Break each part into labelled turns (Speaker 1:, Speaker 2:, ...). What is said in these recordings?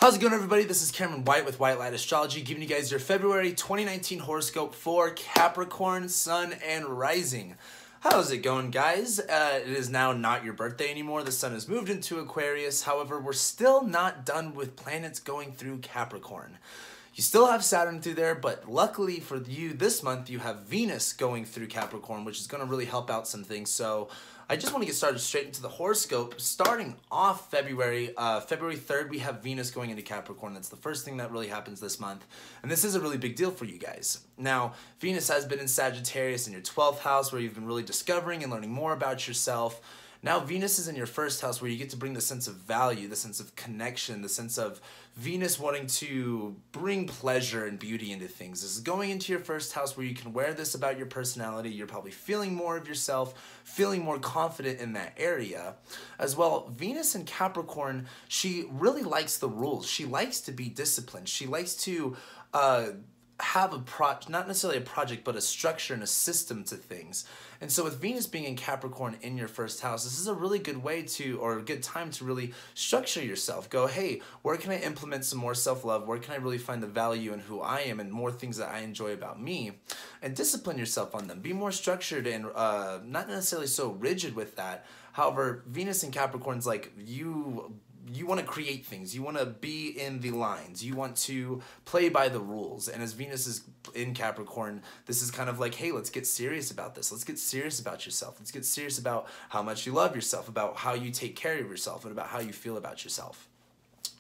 Speaker 1: How's it going, everybody? This is Cameron White with White Light Astrology, giving you guys your February 2019 horoscope for Capricorn, Sun, and Rising. How's it going, guys? It is now not your birthday anymore. The sun has moved into Aquarius. However, we're still not done with planets going through Capricorn. You still have Saturn through there, but luckily for you this month, you have Venus going through Capricorn, which is going to really help out some things. So I just want to get started straight into the horoscope. Starting off February 3rd, we have Venus going into Capricorn. That's the first thing that really happens this month. And this is a really big deal for you guys. Now, Venus has been in Sagittarius in your 12th house, where you've been really discovering and learning more about yourself. Now Venus is in your first house, where you get to bring the sense of value, the sense of connection, the sense of Venus wanting to bring pleasure and beauty into things. This is going into your first house, where you can wear this about your personality. You're probably feeling more of yourself, feeling more confident in that area. As well, Venus in Capricorn, she really likes the rules. She likes to be disciplined. She likes to have not necessarily a project, but a structure and a system to things. And so with Venus being in Capricorn in your first house, this is a really good way to, or a good time to really structure yourself. Go, hey, where can I implement some more self-love? Where can I really find the value in who I am and more things that I enjoy about me? And discipline yourself on them. Be more structured and not necessarily so rigid with that. However, Venus in Capricorn's like you want to create things. You want to be in the lines. You want to play by the rules. And as Venus is in Capricorn, this is kind of like, hey, let's get serious about this. Let's get serious about yourself. Let's get serious about how much you love yourself, about how you take care of yourself, and about how you feel about yourself.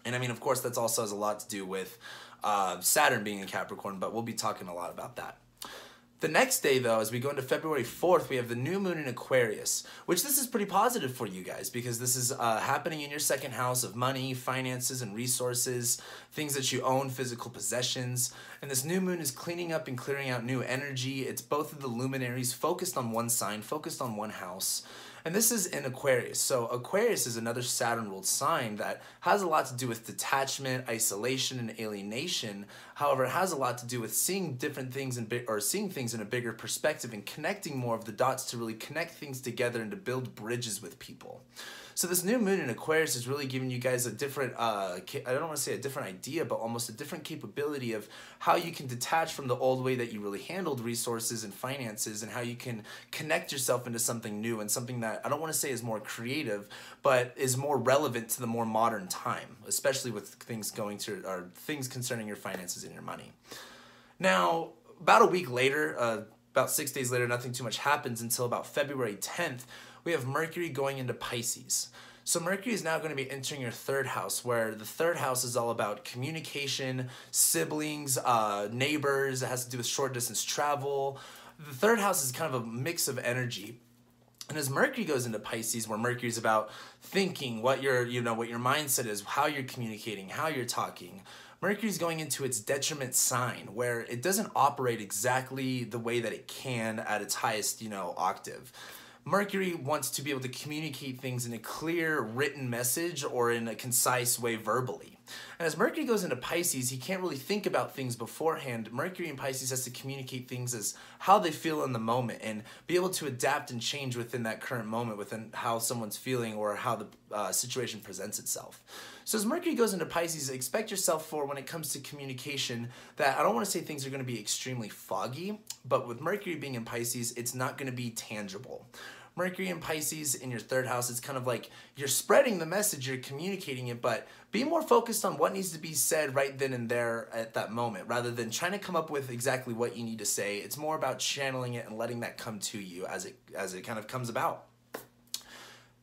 Speaker 1: And I mean, of course, that's also has a lot to do with Saturn being in Capricorn, but we'll be talking a lot about that. The next day, though, as we go into February 4th, we have the new moon in Aquarius, which this is pretty positive for you guys, because this is happening in your second house of money, finances, and resources, things that you own, physical possessions. And this new moon is cleaning up and clearing out new energy. It's both of the luminaries focused on one sign, focused on one house. And this is in Aquarius. So Aquarius is another Saturn-ruled sign that has a lot to do with detachment, isolation, and alienation. However, it has a lot to do with seeing different things seeing things in a bigger perspective and connecting more of the dots to really connect things together and to build bridges with people. So this new moon in Aquarius is really giving you guys a different, I don't want to say a different idea, but almost a different capability of how you can detach from the old way that you really handled resources and finances, and how you can connect yourself into something new and something that I don't want to say is more creative, but is more relevant to the more modern time, especially with things things concerning your finances and your money. Now, about a week later, about 6 days later, nothing too much happens until about February 10th, we have Mercury going into Pisces. So Mercury is now going to be entering your third house, where the third house is all about communication, siblings, neighbors. It has to do with short distance travel. The third house is kind of a mix of energy. And as Mercury goes into Pisces, where Mercury is about thinking, what your mindset is, how you're communicating, how you're talking, Mercury's going into its detriment sign, where it doesn't operate exactly the way that it can at its highest, octave. Mercury wants to be able to communicate things in a clear written message or in a concise way verbally. And as Mercury goes into Pisces, he can't really think about things beforehand. Mercury in Pisces has to communicate things as how they feel in the moment and be able to adapt and change within that current moment, within how someone's feeling or how the situation presents itself. So as Mercury goes into Pisces, expect yourself for, when it comes to communication, that I don't want to say things are going to be extremely foggy, but with Mercury being in Pisces, it's not going to be tangible. Mercury in Pisces in your third house, it's kind of like you're spreading the message, you're communicating it, but be more focused on what needs to be said right then and there at that moment, rather than trying to come up with exactly what you need to say. It's more about channeling it and letting that come to you as it kind of comes about.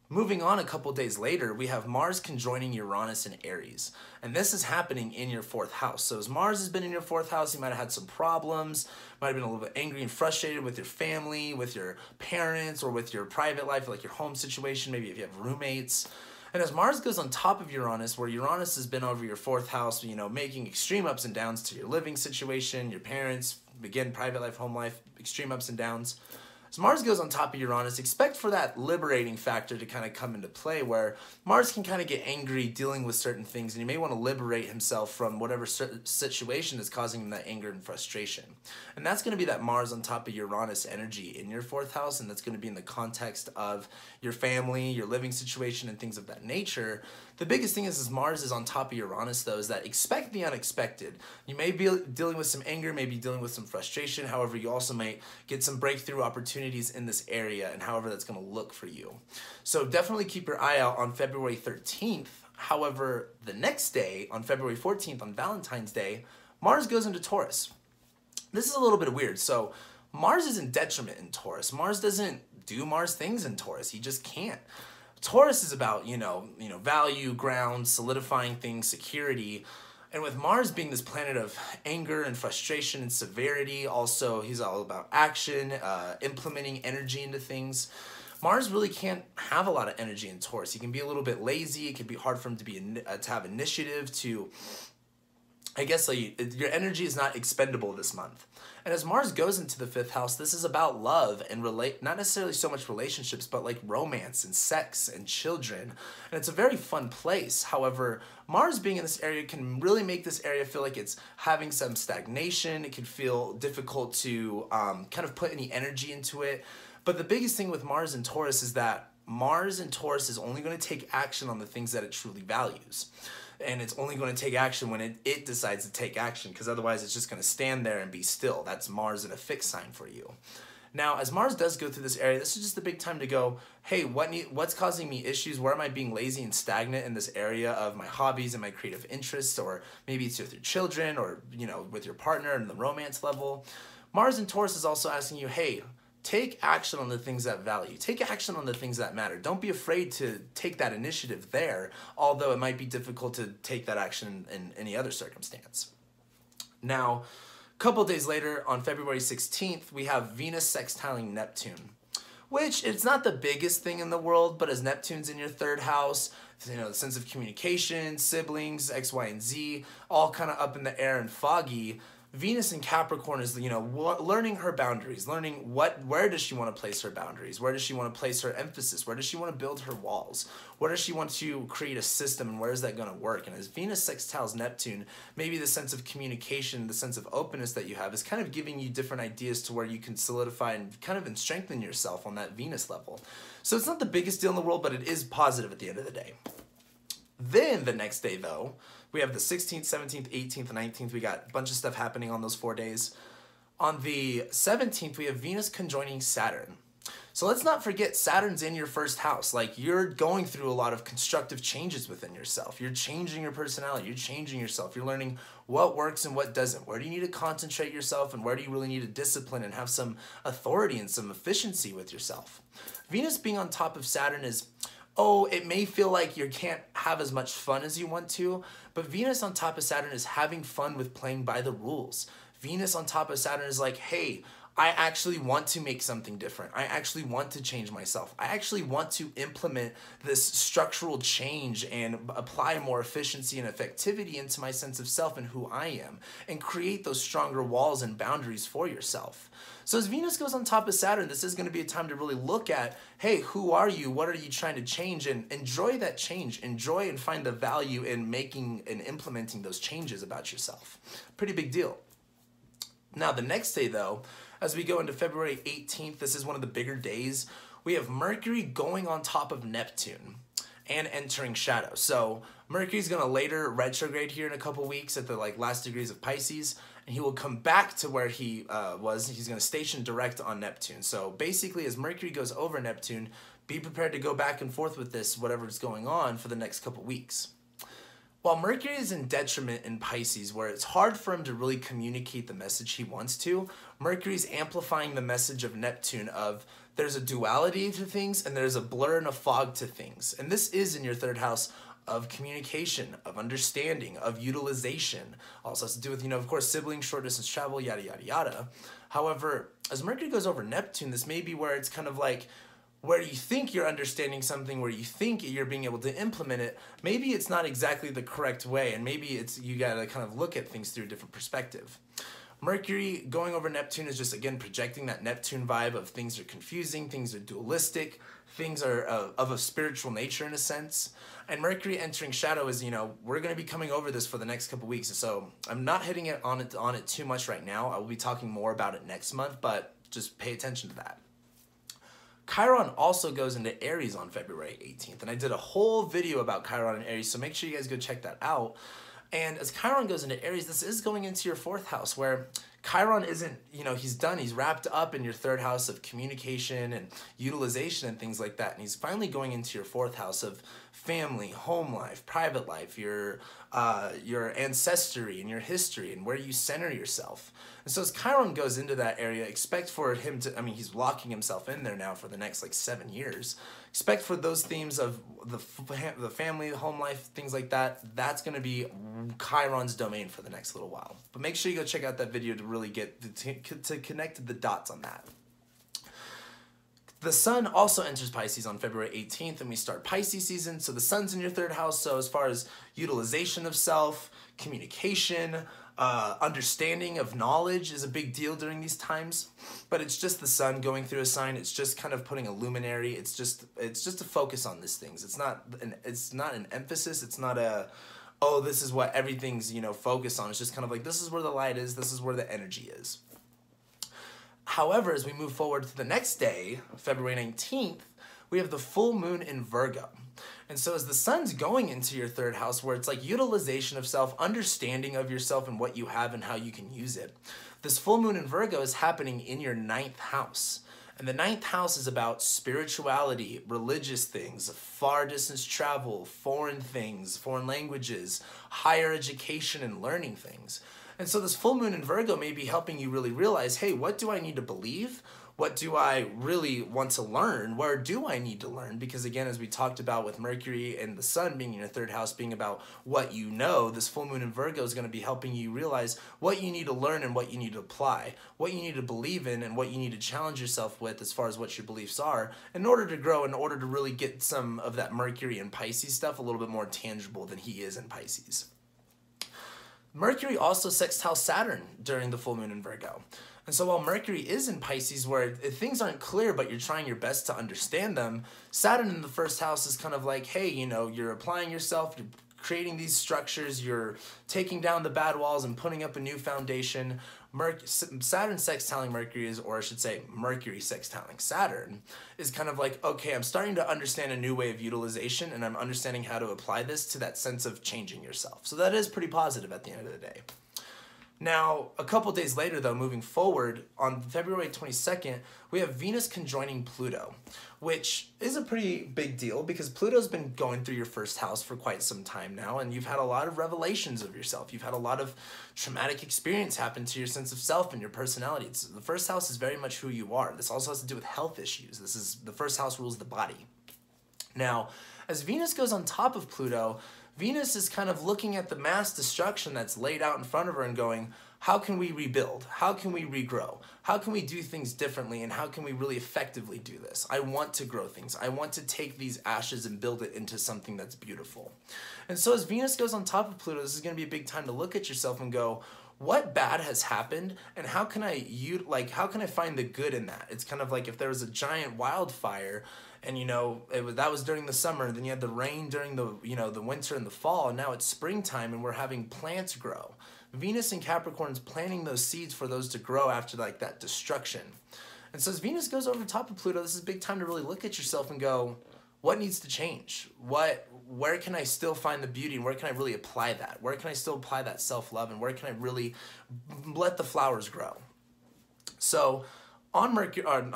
Speaker 1: Moving on a couple days later, we have Mars conjoining Uranus in Aries. And this is happening in your fourth house. So as Mars has been in your fourth house, you might have had some problems, might have been a little bit angry and frustrated with your family, with your parents, or with your private life, like your home situation, maybe if you have roommates. And as Mars goes on top of Uranus, where Uranus has been over your fourth house, making extreme ups and downs to your living situation, your parents, again, private life, home life, extreme ups and downs. As Mars goes on top of Uranus, expect for that liberating factor to kind of come into play, where Mars can kind of get angry dealing with certain things, and he may want to liberate himself from whatever situation is causing him that anger and frustration. And that's going to be that Mars on top of Uranus energy in your fourth house, and that's going to be in the context of your family, your living situation, and things of that nature, The biggest thing is Mars is on top of Uranus, though, is that expect the unexpected. You may be dealing with some anger, maybe dealing with some frustration. However, you also might get some breakthrough opportunities in this area, and however that's going to look for you. So definitely keep your eye out on February 13th. However, the next day, on February 14th, on Valentine's Day, Mars goes into Taurus. This is a little bit weird. So Mars is in detriment in Taurus. Mars doesn't do Mars things in Taurus. He just can't. Taurus is about, value, ground, solidifying things, security. And with Mars being this planet of anger and frustration and severity, also he's all about action, implementing energy into things. Mars really can't have a lot of energy in Taurus. He can be a little bit lazy. It can be hard for him to have initiative, your energy is not expendable this month. And as Mars goes into the 5th house, this is about love and not necessarily so much relationships, but like romance and sex and children. And it's a very fun place. However, Mars being in this area can really make this area feel like it's having some stagnation. It can feel difficult to kind of put any energy into it. But the biggest thing with Mars and Taurus is that Mars and Taurus is only going to take action on the things that it truly values. And it's only going to take action when it decides to take action, because otherwise it's just going to stand there and be still. That's Mars in a fixed sign for you. Now, as Mars does go through this area, this is just a big time to go, hey, what's causing me issues? Where am I being lazy and stagnant in this area of my hobbies and my creative interests? Or maybe it's with your children or, with your partner and the romance level. Mars in Taurus is also asking you, hey, take action on the things that value. Take action on the things that matter. Don't be afraid to take that initiative there, although it might be difficult to take that action in any other circumstance. Now, a couple days later, on February 16th, we have Venus sextiling Neptune, which it's not the biggest thing in the world, but as Neptune's in your 3rd house, the sense of communication, siblings, X, Y, and Z, all kind of up in the air and foggy. Venus in Capricorn is, learning her boundaries, learning where does she want to place her boundaries? Where does she want to place her emphasis? Where does she want to build her walls? Where does she want to create a system, and where is that going to work? And as Venus sextiles Neptune, maybe the sense of communication, the sense of openness that you have is kind of giving you different ideas to where you can solidify and kind of strengthen yourself on that Venus level. So it's not the biggest deal in the world, but it is positive at the end of the day. Then the next day, though, we have the 16th, 17th, 18th, and 19th. We got a bunch of stuff happening on those 4 days. On the 17th, we have Venus conjoining Saturn. So let's not forget, Saturn's in your 1st house. Like, you're going through a lot of constructive changes within yourself. You're changing your personality. You're changing yourself. You're learning what works and what doesn't. Where do you need to concentrate yourself, and where do you really need to discipline and have some authority and some efficiency with yourself? Venus being on top of Saturn is, it may feel like you can't have as much fun as you want to, but Venus on top of Saturn is having fun with playing by the rules. Venus on top of Saturn is like, hey, I actually want to make something different. I actually want to change myself. I actually want to implement this structural change and apply more efficiency and effectivity into my sense of self and who I am, and create those stronger walls and boundaries for yourself. So as Venus goes on top of Saturn, this is going to be a time to really look at, hey, who are you? What are you trying to change? And enjoy that change. Enjoy and find the value in making and implementing those changes about yourself. Pretty big deal. Now, the next day, though, as we go into February 18th, this is one of the bigger days. We have Mercury going on top of Neptune and entering shadow. So Mercury's going to later retrograde here in a couple weeks at the last degrees of Pisces, and he will come back to where he was. He's going to station direct on Neptune. So basically, as Mercury goes over Neptune, be prepared to go back and forth with this, whatever's going on, for the next couple weeks. While Mercury is in detriment in Pisces, where it's hard for him to really communicate the message he wants to, Mercury's amplifying the message of Neptune of there's a duality to things and there's a blur and a fog to things. And this is in your 3rd house of communication, of understanding, of utilization. Also has to do with, of course, siblings, short distance travel, yada, yada, yada. However, as Mercury goes over Neptune, this may be where it's kind of like, where you think you're understanding something, where you think you're being able to implement it, maybe it's not exactly the correct way, and maybe you gotta kind of look at things through a different perspective. Mercury going over Neptune is just, again, projecting that Neptune vibe of things are confusing, things are dualistic, things are of a spiritual nature in a sense. And Mercury entering shadow is, we're going to be coming over this for the next couple weeks. So I'm not hitting it on it too much right now. I will be talking more about it next month, but just pay attention to that. Chiron also goes into Aries on February 18th, and I did a whole video about Chiron and Aries, so make sure you guys go check that out. And as Chiron goes into Aries, this is going into your 4th house, where Chiron isn't, he's done. He's wrapped up in your 3rd house of communication and utilization and things like that. And he's finally going into your 4th house of family, home life, private life, your ancestry and your history and where you center yourself. And so as Chiron goes into that area, expect for him to, he's locking himself in there now for the next 7 years. Expect for those themes of the family, home life, things like that. That's going to be Chiron's domain for the next little while. But make sure you go check out that video to really get to connect the dots on that. The sun also enters Pisces on February 18th, and we start Pisces season. So the sun's in your 3rd house. So as far as utilization of self, communication, understanding of knowledge is a big deal during these times. But it's just the sun going through a sign. It's just kind of putting a luminary. It's just a focus on these things. It's not an emphasis. It's not a, oh, this is what everything's focused on. It's just kind of like, this is where the light is. This is where the energy is. However, as we move forward to the next day, February 19th, we have the full moon in Virgo. And so as the sun's going into your 3rd house, where it's like utilization of self, understanding of yourself and what you have and how you can use it, this full moon in Virgo is happening in your 9th house. And the 9th house is about spirituality, religious things, far distance travel, foreign things, foreign languages, higher education and learning things. And so this full moon in Virgo may be helping you really realize, hey, what do I need to believe? What do I really want to learn? Where do I need to learn? Because again, as we talked about with Mercury and the sun being in your 3rd house, being about what you know, this full moon in Virgo is going to be helping you realize what you need to learn and what you need to apply, what you need to believe in and what you need to challenge yourself with as far as what your beliefs are in order to grow, in order to really get some of that Mercury and Pisces stuff a little bit more tangible than he is in Pisces. Mercury also sextiles Saturn during the full moon in Virgo. And so while Mercury is in Pisces, where things aren't clear, but you're trying your best to understand them, Saturn in the 1st house is kind of like, hey, you're applying yourself, you're creating these structures, you're taking down the bad walls and putting up a new foundation. Saturn sextiling Mercury is, or I should say Mercury sextiling Saturn, is kind of like, okay, I'm starting to understand a new way of utilization and I'm understanding how to apply this to that sense of changing yourself. So that is pretty positive at the end of the day. Now, a couple days later, though, moving forward, on February 22nd, we have Venus conjoining Pluto, which is a pretty big deal because Pluto's been going through your 1st house for quite some time now, and you've had a lot of revelations of yourself. You've had a lot of traumatic experience happen to your sense of self and your personality. The 1st house is very much who you are. This also has to do with health issues. The 1st house rules the body. Now, as Venus goes on top of Pluto, Venus is kind of looking at the mass destruction that's laid out in front of her and going, how can we rebuild? How can we regrow? How can we do things differently? And how can we really effectively do this? I want to grow things. I want to take these ashes and build it into something that's beautiful. And so as Venus goes on top of Pluto, this is going to be a big time to look at yourself and go, what bad has happened and how can I find the good in that? It's kind of like if there was a giant wildfire and that was during the summer, then you had the rain during the the winter and the fall, and now it's springtime and we're having plants grow. Venus in Capricorn's planting those seeds for those to grow after that destruction. And so as Venus goes over top of Pluto, this is a big time to really look at yourself and go, what needs to change? Where can I still find the beauty and where can I really apply that? Where can I still apply that self-love and where can I really let the flowers grow? So on February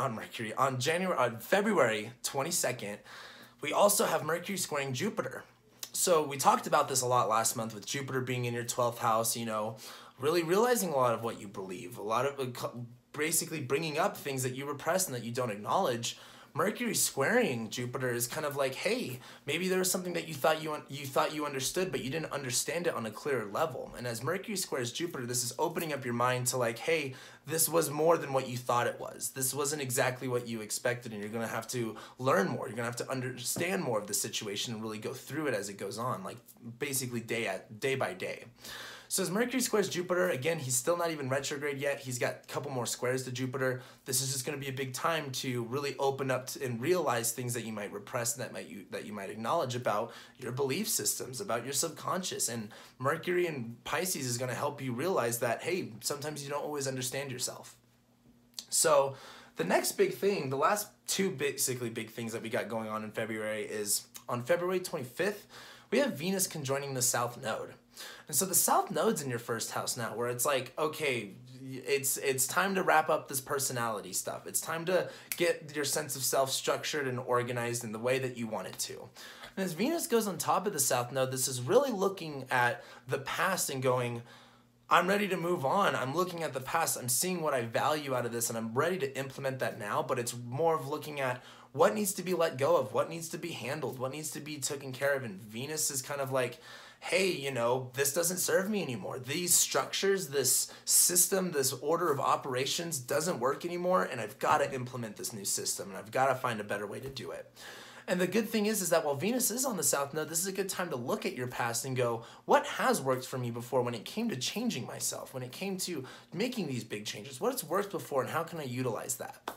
Speaker 1: 22nd, we also have Mercury squaring Jupiter. So we talked about this a lot last month with Jupiter being in your 12th house, really realizing a lot of what you believe, a lot of basically bringing up things that you repress and that you don't acknowledge. Mercury squaring Jupiter is kind of like, hey, maybe there was something that you thought you understood, but you didn't understand it on a clearer level. And as Mercury squares Jupiter, this is opening up your mind to like, hey, this was more than what you thought it was. This wasn't exactly what you expected, and you're going to have to learn more. You're going to have to understand more of the situation and really go through it as it goes on, like basically day by day. So as Mercury squares Jupiter, again, he's still not even retrograde yet. He's got a couple more squares to Jupiter. This is just going to be a big time to really open up and realize things that you might repress and that you might acknowledge about your belief systems, about your subconscious. And Mercury in Pisces is going to help you realize that, hey, sometimes you don't always understand yourself. So the next big thing, the last two basically big things that we got going on in February is on February 25th, we have Venus conjoining the South Node. And so the South Node's in your first house now, where it's like, okay, it's time to wrap up this personality stuff. It's time to get your sense of self structured and organized in the way that you want it to. And as Venus goes on top of the South Node, this is really looking at the past and going, I'm ready to move on. I'm looking at the past. I'm seeing what I value out of this, and I'm ready to implement that now. But it's more of looking at what needs to be let go of, what needs to be handled, what needs to be taken care of. And Venus is kind of like, hey, you know, this doesn't serve me anymore. These structures, this system, this order of operations doesn't work anymore, and I've got to implement this new system, and I've got to find a better way to do it. And the good thing is that while Venus is on the South Node, this is a good time to look at your past and go, what has worked for me before when it came to changing myself, when it came to making these big changes? What has worked before, and how can I utilize that?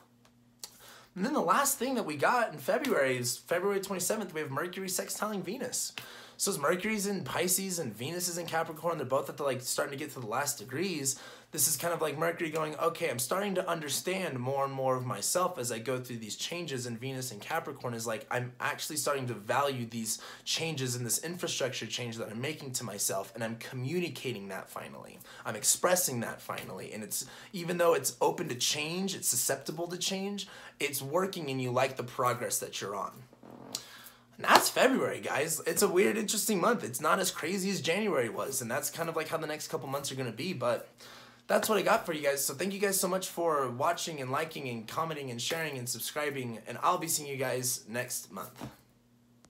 Speaker 1: And then the last thing that we got in February is February 27th, we have Mercury sextiling Venus. So as Mercury's in Pisces and Venus is in Capricorn, they're both at the starting to get to the last degrees. This is kind of like Mercury going, okay, I'm starting to understand more and more of myself as I go through these changes. And Venus in Capricorn is like, I'm actually starting to value these changes and this infrastructure change that I'm making to myself, and I'm communicating that finally. I'm expressing that finally. And it's, even though it's open to change, it's susceptible to change, it's working and you like the progress that you're on. And that's February, guys. It's a weird, interesting month. It's not as crazy as January was, and that's kind of like how the next couple months are going to be, but that's what I got for you guys. So thank you guys so much for watching and liking and commenting and sharing and subscribing, and I'll be seeing you guys next month.